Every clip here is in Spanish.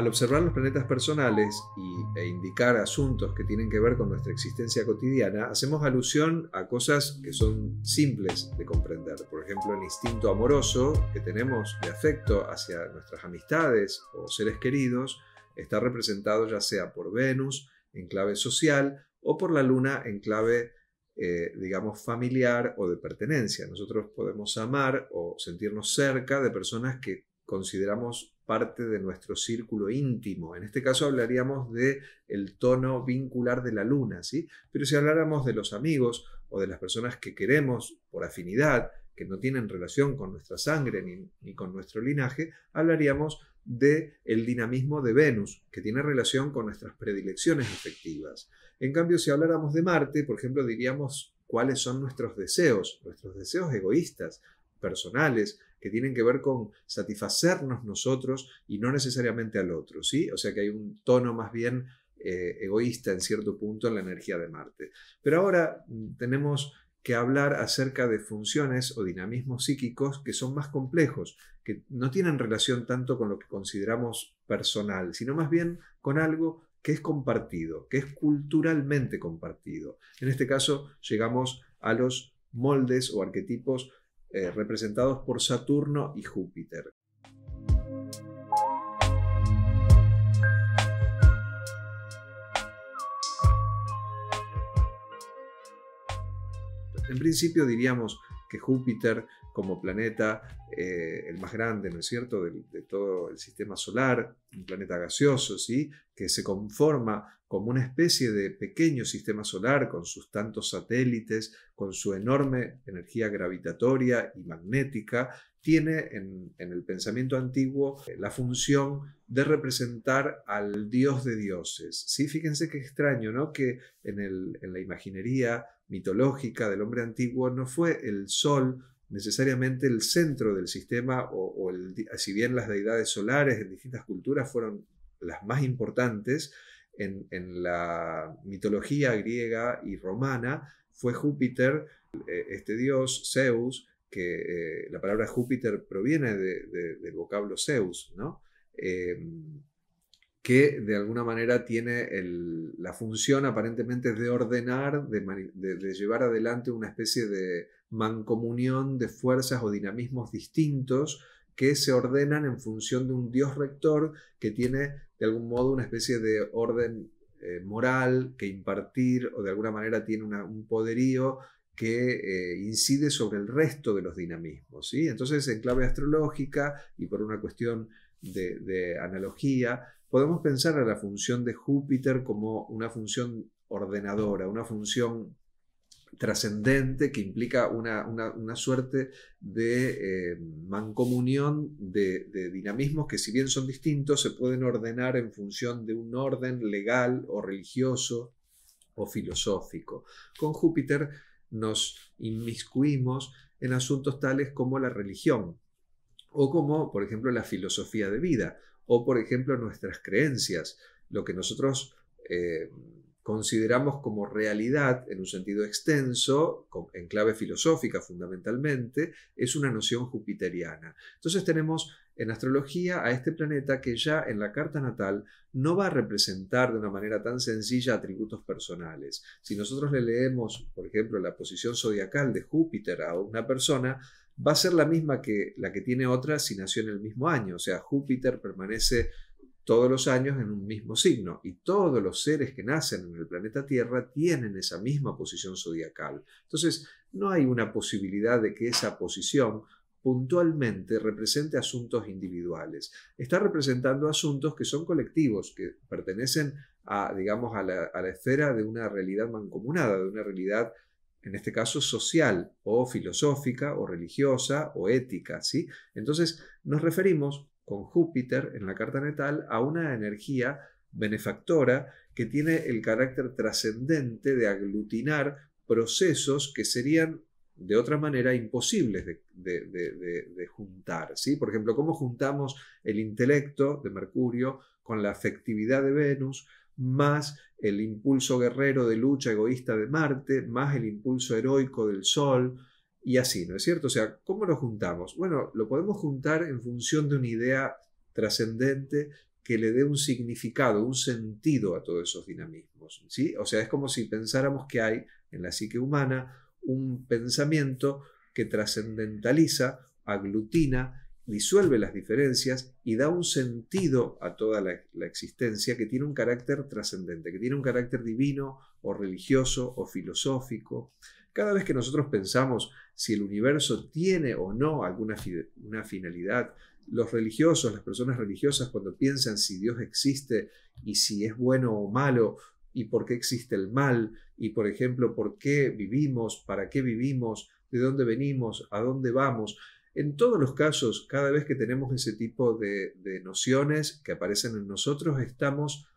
Al observar los planetas personales e indicar asuntos que tienen que ver con nuestra existencia cotidiana, hacemos alusión a cosas que son simples de comprender. Por ejemplo, el instinto amoroso que tenemos de afecto hacia nuestras amistades o seres queridos está representado ya sea por Venus en clave social o por la Luna en clave, digamos, familiar o de pertenencia. Nosotros podemos amar o sentirnos cerca de personas que consideramos parte de nuestro círculo íntimo. En este caso hablaríamos del tono vincular de la Luna, ¿sí? Pero si habláramos de los amigos o de las personas que queremos por afinidad, que no tienen relación con nuestra sangre ni con nuestro linaje, hablaríamos del dinamismo de Venus, que tiene relación con nuestras predilecciones afectivas. En cambio, si habláramos de Marte, por ejemplo, diríamos cuáles son nuestros deseos egoístas, personales, que tienen que ver con satisfacernos nosotros y no necesariamente al otro, ¿sí? O sea que hay un tono más bien egoísta en cierto punto en la energía de Marte. Pero ahora tenemos que hablar acerca de funciones o dinamismos psíquicos que son más complejos, que no tienen relación tanto con lo que consideramos personal, sino más bien con algo que es compartido, que es culturalmente compartido. En este caso llegamos a los moldes o arquetipos representados por Saturno y Júpiter. En principio diríamos que Júpiter como planeta, el más grande, ¿no es cierto?, de todo el sistema solar, un planeta gaseoso, ¿sí?, que se conforma como una especie de pequeño sistema solar con sus tantos satélites, con su enorme energía gravitatoria y magnética, tiene en el pensamiento antiguo la función de representar al dios de dioses, ¿sí? Fíjense qué extraño, ¿no?, que en la imaginería mitológica del hombre antiguo no fue el sol necesariamente el centro del sistema, si bien las deidades solares en distintas culturas fueron las más importantes, en la mitología griega y romana fue Júpiter, este dios Zeus, que la palabra Júpiter proviene del vocablo Zeus, ¿no? Que de alguna manera tiene la función aparentemente de ordenar, de llevar adelante una especie de mancomunión de fuerzas o dinamismos distintos que se ordenan en función de un dios rector que tiene de algún modo una especie de orden moral que impartir, o de alguna manera tiene un poderío que incide sobre el resto de los dinamismos, ¿sí? Entonces, en clave astrológica y por una cuestión de analogía, podemos pensar a la función de Júpiter como una función ordenadora, una función trascendente que implica una suerte de mancomunión de dinamismos que, si bien son distintos, se pueden ordenar en función de un orden legal o religioso o filosófico. Con Júpiter nos inmiscuimos en asuntos tales como la religión, o como, por ejemplo, la filosofía de vida, o, por ejemplo, nuestras creencias, lo que nosotros consideramos como realidad en un sentido extenso, en clave filosófica fundamentalmente, es una noción jupiteriana. Entonces tenemos en astrología a este planeta que ya en la carta natal no va a representar de una manera tan sencilla atributos personales. Si nosotros le leemos, por ejemplo, la posición zodiacal de Júpiter a una persona, va a ser la misma que la que tiene otra si nació en el mismo año. O sea, Júpiter permanece todos los años en un mismo signo, y todos los seres que nacen en el planeta Tierra tienen esa misma posición zodiacal. Entonces, no hay una posibilidad de que esa posición puntualmente represente asuntos individuales. Está representando asuntos que son colectivos, que pertenecen a, digamos, a la esfera de una realidad mancomunada, de una realidad, en este caso, social o filosófica o religiosa o ética, ¿sí? Entonces, nos referimos con Júpiter en la carta natal a una energía benefactora que tiene el carácter trascendente de aglutinar procesos que serían de otra manera imposibles de juntar, ¿sí? Por ejemplo, ¿cómo juntamos el intelecto de Mercurio con la afectividad de Venus, más el impulso guerrero de lucha egoísta de Marte, más el impulso heroico del Sol? Y así, ¿no es cierto? O sea, ¿cómo lo juntamos? Bueno, lo podemos juntar en función de una idea trascendente que le dé un significado, un sentido a todos esos dinamismos, ¿sí? O sea, es como si pensáramos que hay en la psique humana un pensamiento que trascendentaliza, aglutina, disuelve las diferencias y da un sentido a toda la existencia que tiene un carácter trascendente, que tiene un carácter divino o religioso o filosófico. Cada vez que nosotros pensamos si el universo tiene o no una finalidad, los religiosos, las personas religiosas, cuando piensan si Dios existe y si es bueno o malo y por qué existe el mal y, por ejemplo, por qué vivimos, para qué vivimos, de dónde venimos, a dónde vamos. En todos los casos, cada vez que tenemos ese tipo de nociones que aparecen en nosotros, estamos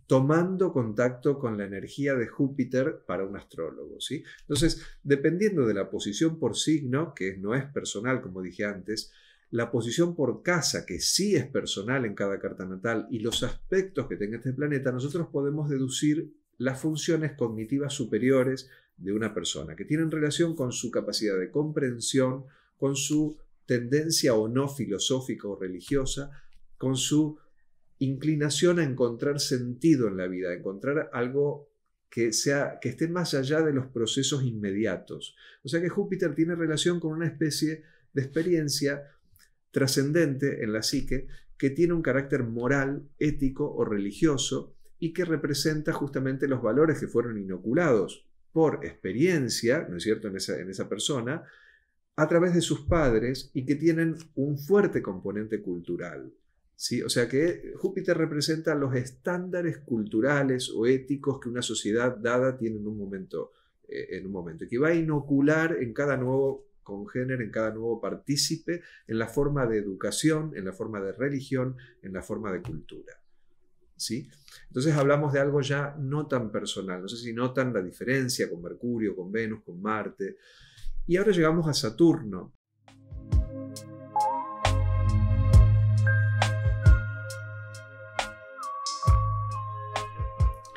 tomando contacto con la energía de Júpiter para un astrólogo, ¿sí? Entonces, dependiendo de la posición por signo, que no es personal, como dije antes, la posición por casa, que sí es personal en cada carta natal, y los aspectos que tenga este planeta, nosotros podemos deducir las funciones cognitivas superiores de una persona, que tienen relación con su capacidad de comprensión, con su tendencia o no filosófica o religiosa, con su inclinación a encontrar sentido en la vida, a encontrar algo que esté más allá de los procesos inmediatos. O sea que Júpiter tiene relación con una especie de experiencia trascendente en la psique que tiene un carácter moral, ético o religioso y que representa justamente los valores que fueron inoculados por experiencia, ¿no es cierto?, en esa persona, a través de sus padres y que tienen un fuerte componente cultural, ¿sí? O sea que Júpiter representa los estándares culturales o éticos que una sociedad dada tiene en un momento, que va a inocular en cada nuevo congénere, en cada nuevo partícipe, en la forma de educación, en la forma de religión, en la forma de cultura, ¿sí? Entonces hablamos de algo ya no tan personal. No sé si notan la diferencia con Mercurio, con Venus, con Marte. Y ahora llegamos a Saturno.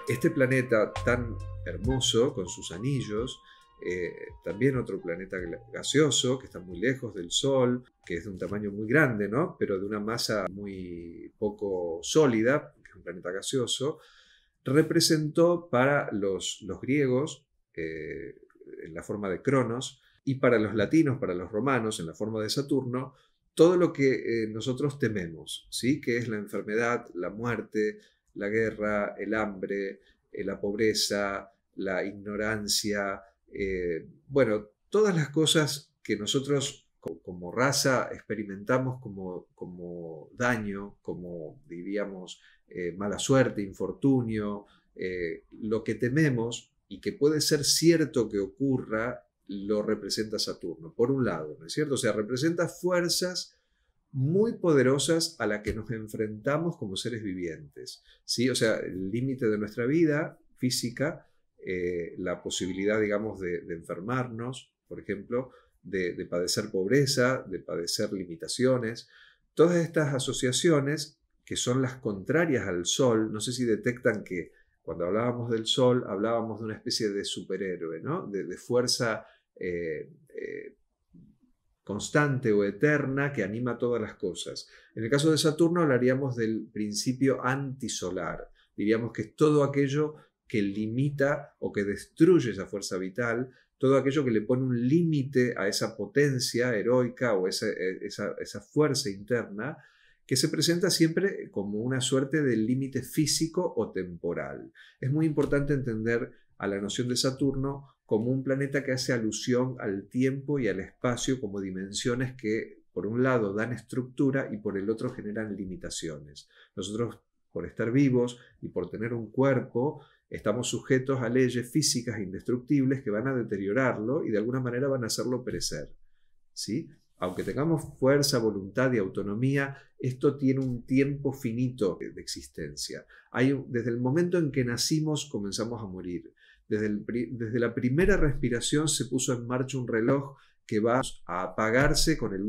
Este planeta tan hermoso, con sus anillos, también otro planeta gaseoso que está muy lejos del Sol, que es de un tamaño muy grande, ¿no?, pero de una masa muy poco sólida, que es un planeta gaseoso, representó para los griegos en la forma de Cronos y para los latinos, para los romanos, en la forma de Saturno, todo lo que nosotros tememos, ¿sí?, que es la enfermedad, la muerte, la guerra, el hambre, la pobreza, la ignorancia, bueno, todas las cosas que nosotros como raza experimentamos como daño, como diríamos mala suerte, infortunio, lo que tememos y que puede ser cierto que ocurra, lo representa Saturno, por un lado, ¿no es cierto? O sea, representa fuerzas muy poderosas a las que nos enfrentamos como seres vivientes, ¿sí? O sea, el límite de nuestra vida física, la posibilidad, digamos, de enfermarnos, por ejemplo, de padecer pobreza, de padecer limitaciones. Todas estas asociaciones, que son las contrarias al Sol, no sé si detectan que cuando hablábamos del Sol, hablábamos de una especie de superhéroe, ¿no?, de fuerza constante o eterna que anima todas las cosas. En el caso de Saturno hablaríamos del principio antisolar. Diríamos que es todo aquello que limita o que destruye esa fuerza vital, todo aquello que le pone un límite a esa potencia heroica o esa fuerza interna que se presenta siempre como una suerte de límite físico o temporal. Es muy importante entender a la noción de Saturno como un planeta que hace alusión al tiempo y al espacio como dimensiones que, por un lado, dan estructura y por el otro generan limitaciones. Nosotros, por estar vivos y por tener un cuerpo, estamos sujetos a leyes físicas indestructibles que van a deteriorarlo y de alguna manera van a hacerlo perecer, ¿sí? Aunque tengamos fuerza, voluntad y autonomía, esto tiene un tiempo finito de existencia. Desde el momento en que nacimos comenzamos a morir. Desde la primera respiración se puso en marcha un reloj que va a apagarse con la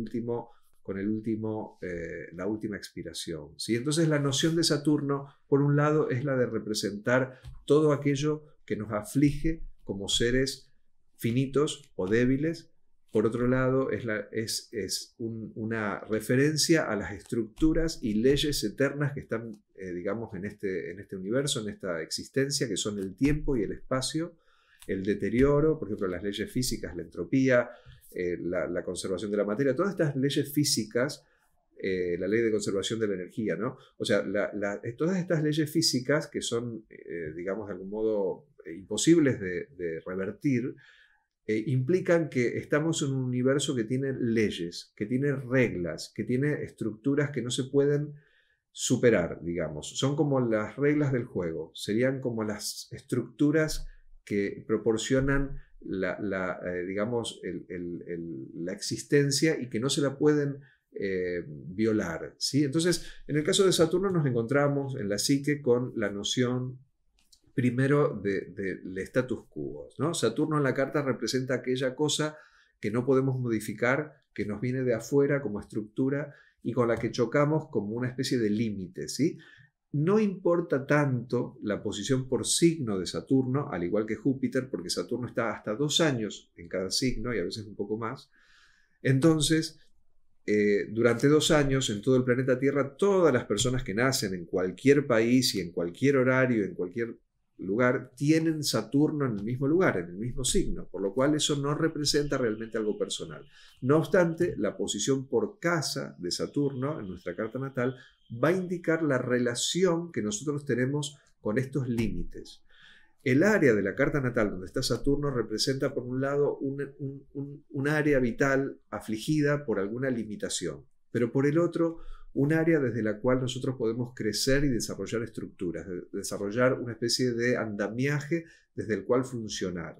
última expiración, ¿sí? Entonces la noción de Saturno, por un lado, es la de representar todo aquello que nos aflige como seres finitos o débiles, por otro lado, es una referencia a las estructuras y leyes eternas que están, digamos, en este universo, en esta existencia, que son el tiempo y el espacio, el deterioro, por ejemplo, las leyes físicas, la entropía, la conservación de la materia, todas estas leyes físicas, la ley de conservación de la energía, ¿no? O sea, todas estas leyes físicas que son, digamos, de algún modo imposibles de revertir, implican que estamos en un universo que tiene leyes, que tiene reglas, que tiene estructuras que no se pueden superar, digamos. Son como las reglas del juego, serían como las estructuras que proporcionan digamos, la existencia y que no se la pueden violar, ¿sí? Entonces, en el caso de Saturno nos encontramos en la psique con la noción primero del status quo, ¿no? Saturno en la carta representa aquella cosa que no podemos modificar, que nos viene de afuera como estructura y con la que chocamos como una especie de límite, ¿sí? No importa tanto la posición por signo de Saturno, al igual que Júpiter, porque Saturno está hasta 2 años en cada signo y a veces un poco más. Entonces, durante 2 años en todo el planeta Tierra, todas las personas que nacen en cualquier país y en cualquier horario, en cualquier lugar, tienen Saturno en el mismo lugar, en el mismo signo, por lo cual eso no representa realmente algo personal. No obstante, la posición por casa de Saturno en nuestra carta natal va a indicar la relación que nosotros tenemos con estos límites. El área de la carta natal donde está Saturno representa, por un lado, un área vital afligida por alguna limitación, pero por el otro, un área desde la cual nosotros podemos crecer y desarrollar estructuras, desarrollar una especie de andamiaje desde el cual funcionar.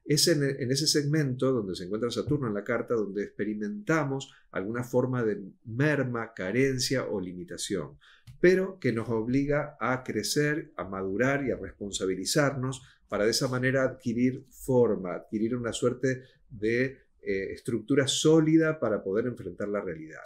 Es en ese segmento donde se encuentra Saturno en la carta donde experimentamos alguna forma de merma, carencia o limitación, pero que nos obliga a crecer, a madurar y a responsabilizarnos para de esa manera adquirir forma, adquirir una suerte de estructura sólida para poder enfrentar la realidad.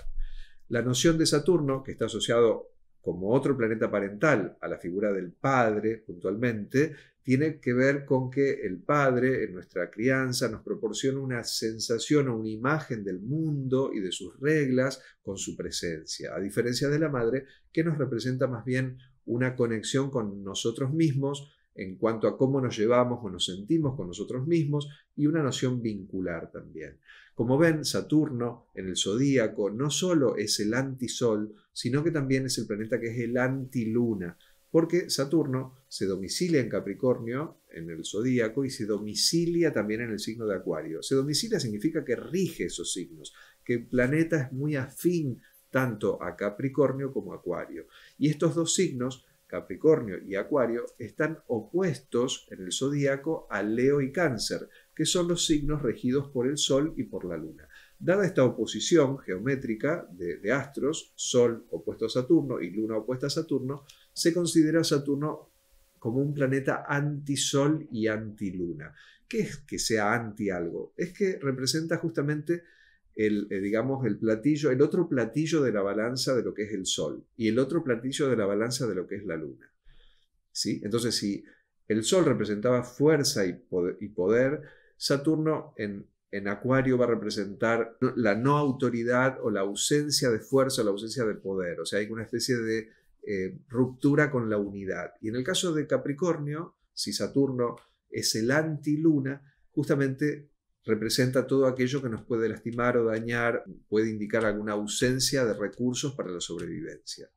La noción de Saturno, que está asociado como otro planeta parental a la figura del padre puntualmente, tiene que ver con que el padre en nuestra crianza nos proporciona una sensación o una imagen del mundo y de sus reglas con su presencia, a diferencia de la madre que nos representa más bien una conexión con nosotros mismos en cuanto a cómo nos llevamos o nos sentimos con nosotros mismos y una noción vincular también. Como ven, Saturno en el zodíaco no solo es el antisol, sino que también es el planeta que es el antiluna, porque Saturno se domicilia en Capricornio, en el zodíaco, y se domicilia también en el signo de Acuario. Se domicilia significa que rige esos signos, que el planeta es muy afín tanto a Capricornio como a Acuario. Y estos dos signos, Capricornio y Acuario, están opuestos en el zodíaco a Leo y Cáncer, que son los signos regidos por el Sol y por la Luna. Dada esta oposición geométrica de astros, Sol opuesto a Saturno y Luna opuesta a Saturno, se considera Saturno como un planeta antisol y antiluna. ¿Qué es que sea anti algo? Es que representa justamente digamos, el otro platillo de la balanza de lo que es el Sol y el otro platillo de la balanza de lo que es la Luna. ¿Sí? Entonces, si el Sol representaba fuerza y poder, Saturno en Acuario va a representar la no autoridad o la ausencia de fuerza, la ausencia de poder. O sea, hay una especie de ruptura con la unidad. Y en el caso de Capricornio, si Saturno es el antiluna, justamente representa todo aquello que nos puede lastimar o dañar, puede indicar alguna ausencia de recursos para la sobrevivencia.